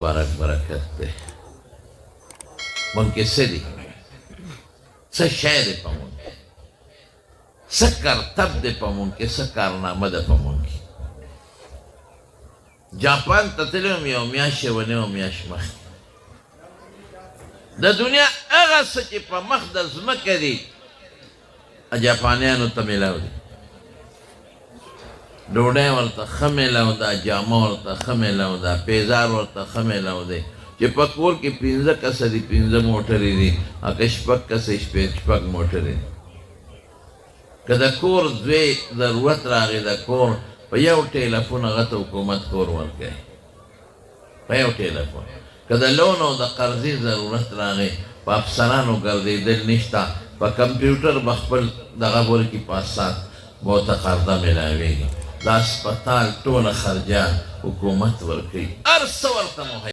مبارک برکت دی مونږ کې څه دي څه شی دی په مونږ کې څه کرتب دی په مونږ کې څه کارنامه ده په مونږ کې جاپان ته تللی وم یو میاشت یې ونیوه میاشت مخکې د دنیا هغه څه چې په مخ د ځمکه دي جاپانیانو ته میلاو دي ډوډۍ ورته ښه میلاو ده جامه ورته ښه میلاو ده پیزار ورته ښه میلاو دی چې په کور کې 15 کسه دي 15 موټرې دي که 6 کسه 6 موټرې دي که د کور دوی ضرورت راغی د کور په یو ټیلیفون هغه ته حکومت کور ورکوي په یو ټیلیفون که د لون او د قرضې ضرورت راغی په افسرانو ګرځېدل نشته په کمپیوټر به خپل دغه ورکي پاسات به ورته قرضه میلاویږي دا هسپتال ټوله خرجه حکومت ورکوي هر څه ورته